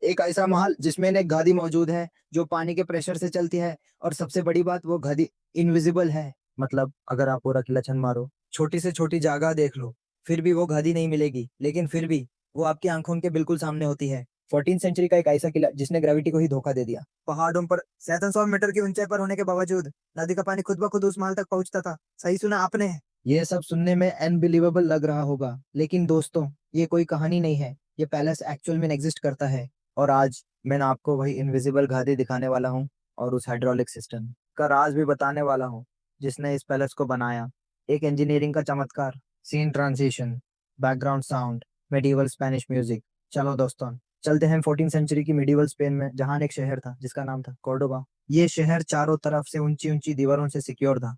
एक ऐसा महल जिसमें एक गादी मौजूद है जो पानी के प्रेशर से चलती है। और सबसे बड़ी बात, वो गादी इनविजिबल है। मतलब अगर आप पूरा किला छन मारो, छोटी से छोटी जगह देख लो, फिर भी वो गादी नहीं मिलेगी, लेकिन फिर भी वो आपकी आंखों के बिल्कुल सामने होती है। 14th सेंचुरी का एक ऐसा किला जिसने ग्रेविटी को ही धोखा दे दिया। पहाड़ों पर 700 मीटर की ऊंचाई पर होने के बावजूद नदी का पानी खुद ब खुद उस महल तक पहुंचता था। सही सुना आपने। ये सब सुनने में अनबिलीवेबल लग रहा होगा, लेकिन दोस्तों, ये कोई कहानी नहीं है। ये पैलेस एक्चुअल में एग्जिस्ट करता है। और आज मैं आपको वही इनविजिबल गादी दिखाने वाला हूँ, और उस हाइड्रोलिक सिस्टम का राज भी बताने वाला हूँ जिसने इस पैलेस को बनाया। एक इंजीनियरिंग का चमत्कार, scene transition, background sound, medieval Spanish music. चलो दोस्तों, चलते हैं 14th सेंचुरी की मेडिवल स्पेन में, जहाँ एक शहर था जिसका नाम था कोर्डोबा। ये शहर चारों तरफ से ऊंची ऊंची दीवारों से सिक्योर था।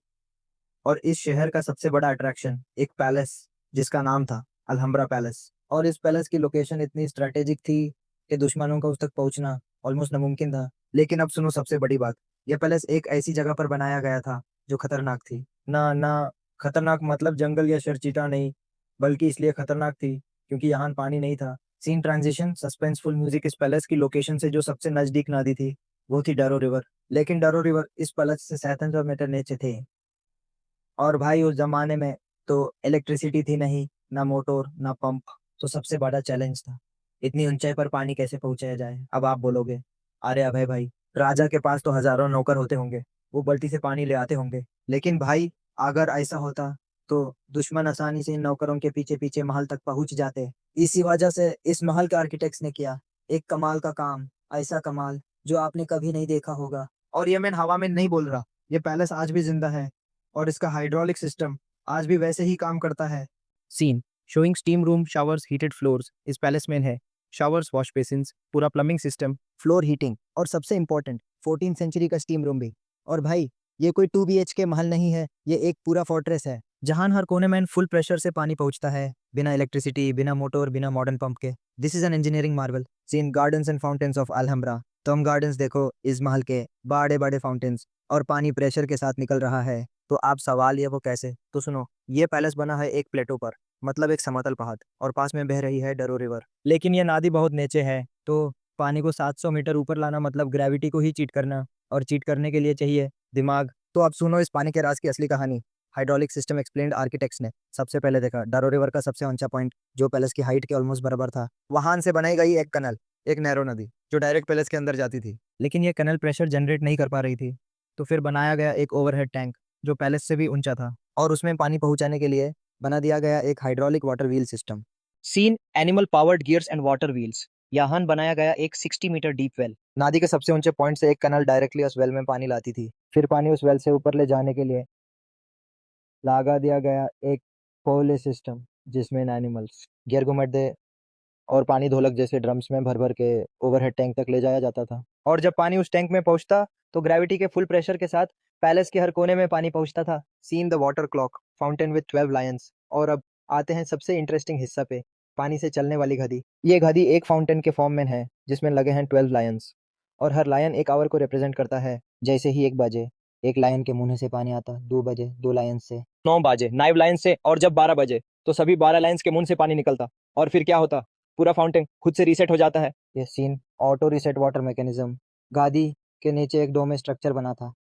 और इस शहर का सबसे बड़ा अट्रैक्शन एक पैलेस जिसका नाम था अल्हम्ब्रा पैलेस। और इस पैलेस की लोकेशन इतनी स्ट्रेटेजिक थी कि दुश्मनों का उस तक पहुंचना ऑलमोस्ट नामुमकिन था। लेकिन अब सुनो सबसे बड़ी बात, यह पैलेस एक ऐसी जगह पर बनाया गया था जो खतरनाक थी। ना ना, खतरनाक मतलब जंगल या शेर चीता नहीं, बल्कि इसलिए खतरनाक थी क्योंकि यहाँ पानी नहीं था। Scene transition, suspenseful music. इस पैलेस की लोकेशन से जो सबसे नजदीक नदी थी वो थी डरो रिवर। लेकिन डरो रिवर इस पैलेस से 700 मीटर नीचे थे। और भाई उस जमाने में तो इलेक्ट्रिसिटी थी नहीं, ना मोटर ना पंप। तो सबसे बड़ा चैलेंज था इतनी ऊंचाई पर पानी कैसे पहुंचाया जाए। अब आप बोलोगे, अरे अभय भाई, राजा के पास तो हजारों नौकर होते होंगे, वो बाल्टी से पानी ले आते होंगे। लेकिन भाई, अगर ऐसा होता तो दुश्मन आसानी से इन नौकरों के पीछे पीछे महल तक पहुंच जाते। इसी वजह से इस महल के आर्किटेक्ट्स ने किया एक कमाल का काम। ऐसा कमाल जो आपने कभी नहीं देखा होगा। और ये मैं हवा में नहीं बोल रहा, ये पैलेस आज भी जिंदा है। और इसका हाइड्रोलिक सिस्टम आज भी वैसे ही काम करता है। Scene showing steam room, showers, heated floors इस पैलेस में है। शावर्स, वॉश बेसिन्स, पूरा प्लम्बिंग सिस्टम, फ्लोर हीटिंग, और सबसे इंपॉर्टेंट 14th सेंचुरी का स्टीम रूम भी। और भाई, ये कोई 2 BHK महल नहीं है, ये एक पूरा फोर्ट्रेस है जहां हर कोने में फुल प्रेशर से पानी पहुंचता है, बिना इलेक्ट्रिसिटी, बिना मोटर, बिना मॉडर्न पंप के। This is an engineering marvel. Seen gardens and fountains of Alhambra. तुम गार्डन्स देखो, इस महल के बड़े बड़े फाउंटेन्स, और पानी प्रेशर के साथ निकल रहा है। तो आप सवाल ये वो कैसे, तो सुनो, ये पैलेस बना है एक प्लेटो पर, मतलब एक समतल पहाड़, और पास में बह रही है डरो रिवर। लेकिन ये नदी बहुत नीचे है, तो पानी को 700 मीटर ऊपर लाना मतलब ग्रेविटी को ही चीट करना, और चीट करने के लिए चाहिए दिमाग। तो अब सुनो इस पानी के राज की असली कहानी। हाइड्रोलिक सिस्टम एक्सप्लेन्ड आर्किटेक्ट्स ने सबसे पहले देखा डरो रिवर का सबसे ऊंचा पॉइंट, जो पैलेस की हाइट के ऑलमोस्ट बराबर था। वहां से बनाई गई एक कनल, एक नैरो नदी जो डायरेक्ट पैलेस के अंदर जाती थी। लेकिन ये कनल प्रेशर जनरेट नहीं कर पा रही थी। तो फिर बनाया गया एक ओवरहेड टैंक जो पैलेस से भी ऊंचा था, और उसमें पानी पहुंचाने के लिए बना दिया गया एक hydraulic water wheel system. Scene animal powered gears and water wheels. यहाँ बनाया गया एक 60 मीटर डीप वेल। नदी के सबसे ऊंचे पॉइंट से एक कनल डायरेक्टली उस वेल में पानी लाती थी। फिर पानी उस वेल से ऊपर ले जाने के लिए लगा दिया गया एक पोले सिस्टम, जिसमें एनिमल्स गियर घुमट दे और पानी ढोलक जैसे ड्रम्स में भर भर के ओवरहेड टैंक तक ले जाया जाता था। और जब पानी उस टैंक में पहुंचता तो ग्रेविटी के फुल प्रेशर के साथ पैलेस के हर कोने में पानी पहुंचता था। Seen the water clock fountain with 12 Lions. और अब आते हैं सबसे इंटरेस्टिंग हिस्सा पे, पानी से चलने वाली गधी। ये गधी एक फाउंटेन के फॉर्म में है जिसमें लगे हैं 12 लायंस, और हर लायन एक आवर को रिप्रेजेंट करता है। जैसे ही 1 बजे एक लायन के मुंह से पानी आता, 2 बजे 2 लायन से, 9 बजे 9 लायन से, और जब 12 बजे तो सभी 12 लायंस के मुंह से पानी निकलता। और फिर क्या होता, पूरा फाउंटेन खुद से रीसेट हो जाता है। ये scene auto reset water mechanism. गादी के नीचे एक डोम स्ट्रक्चर बना था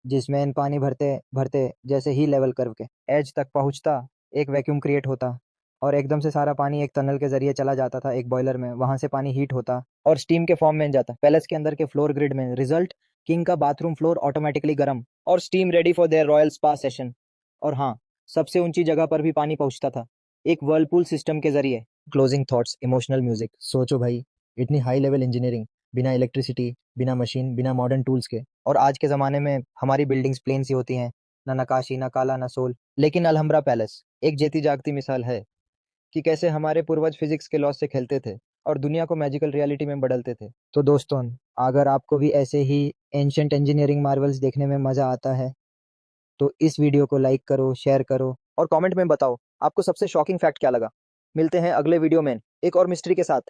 जिसमें इन पानी भरते भरते जैसे ही लेवल कर्व के एज तक पहुंचता, एक वैक्यूम क्रिएट होता, और एकदम से सारा पानी एक टनल के जरिए चला जाता था एक बॉयलर में। वहां से पानी हीट होता और स्टीम के फॉर्म में जाता पैलेस के अंदर के फ्लोर ग्रिड में। रिजल्ट, किंग का बाथरूम फ्लोर ऑटोमेटिकली गर्म और steam ready for their royal spa session. और हाँ, सबसे ऊंची जगह पर भी पानी पहुंचता था एक वर्लपूल सिस्टम के जरिए। Closing thoughts, emotional music. सोचो भाई, इतनी हाई लेवल इंजीनियरिंग, बिना इलेक्ट्रिसिटी, बिना मशीन, बिना मॉडर्न टूल्स के। और आज के ज़माने में हमारी बिल्डिंग्स प्लेन सी होती हैं, ना नकाशी, ना काला, ना सोल। लेकिन अल्हम्ब्रा पैलेस एक जेती जागती मिसाल है कि कैसे हमारे पूर्वज फिजिक्स के लॉ से खेलते थे और दुनिया को मैजिकल रियलिटी में बदलते थे। तो दोस्तों, अगर आपको भी ऐसे ही एंशंट इंजीनियरिंग मार्वल्स देखने में मज़ा आता है तो इस वीडियो को लाइक करो, शेयर करो, और कमेंट में बताओ आपको सबसे शॉकिंग फैक्ट क्या लगा। मिलते हैं अगले वीडियो में एक और मिस्ट्री के साथ।